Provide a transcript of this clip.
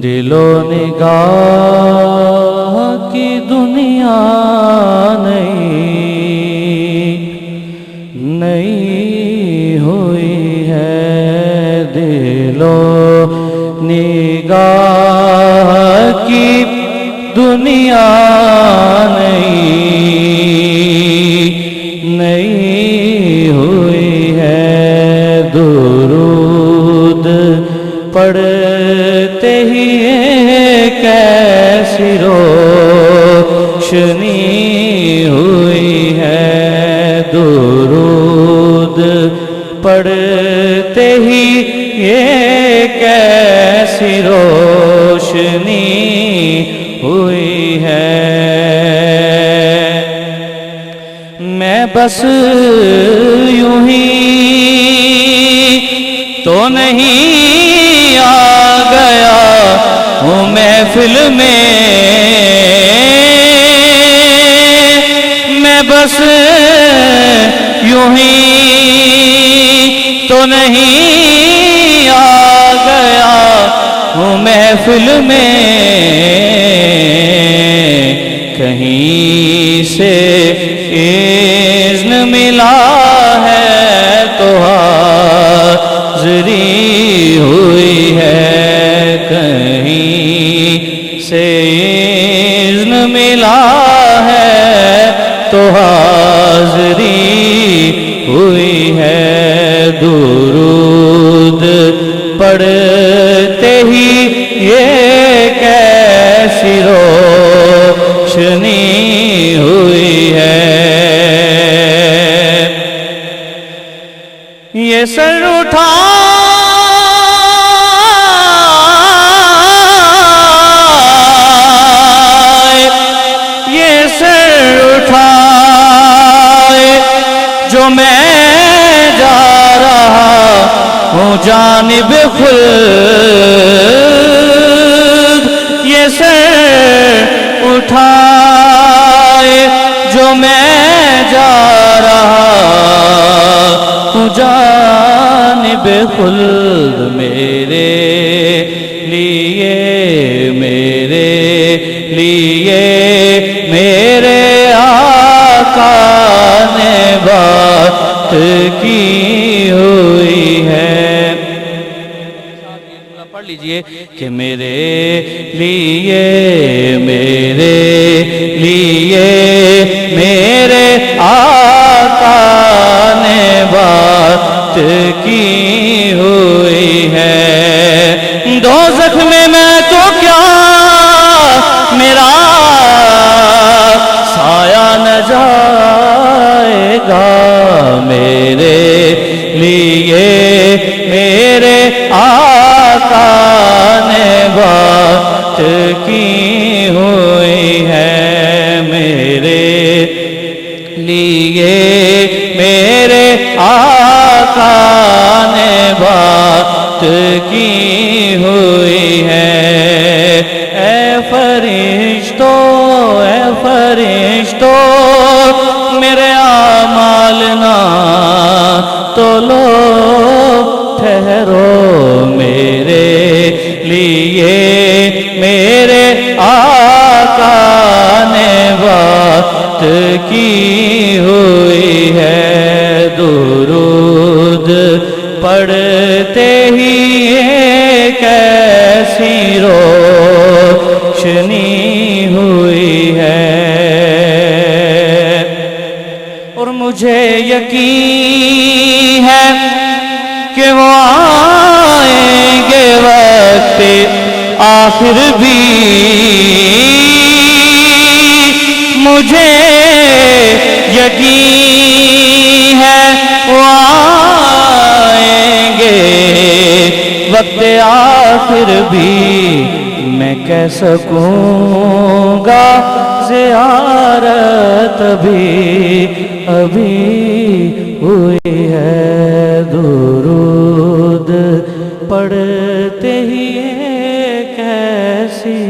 دلو نگاہ کی دنیا نئی ہوئی ہے، دلو نگاہ کی دنیا نئی ہوئی ہے، درود پڑھتے ہی کیسی روشنی ہوئی ہے، درود پڑھتے ہی یہ کیسی روشنی ہوئی ہے۔ میں بس یوں ہی تو نہیں آ گیا ہوں محفل میں، میں بس یوں ہی تو نہیں آ گیا ہوں محفل میں، کہیں سے اذن ملا ہے تو حاضری ہوئی ہے، کہیں سے اذن ملا ہے تو حاضری ہوئی ہے، درود پڑھتے ہی یہ کیسی روشنی ہوئی ہے۔ یہ سر اٹھائے، یہ سر اٹھائے جو میں جا رہا ہوں جانب خلد، یہ سر اٹھائے جو میں جا رہا ہوں جانب خلد، میرے لیے میرے آقا نے بات کی ہوئی ہے۔ پڑھ لیجئے کہ میرے لیے میرے آقا نے بات کی ہوئی ہے، دوزخ میں میں تو کیا میرا سایہ نہ جائے گا، میرے لیے میرے آقا نے بات کی ہوئی ہے، میرے لیے میرے آقا نے بات کی ہوئی ہے۔ اے فرشتو میرے اعمال نہ تولو، ٹھہرو، میرے لیے میرے آقا نے بات کی ہوئی ہے، درود پڑھتے ہی کیسی روشنی ہوئی ہے۔ اور مجھے یقین ہے کہ وہ آئیں گے وقت آخر بھی، مجھے یقین ہے وہ آئیں گے وقت آخر بھی، میں کہہ سکوں گا زیارت ابھی ہوئی ہے، درود پڑھتے ہی کیسی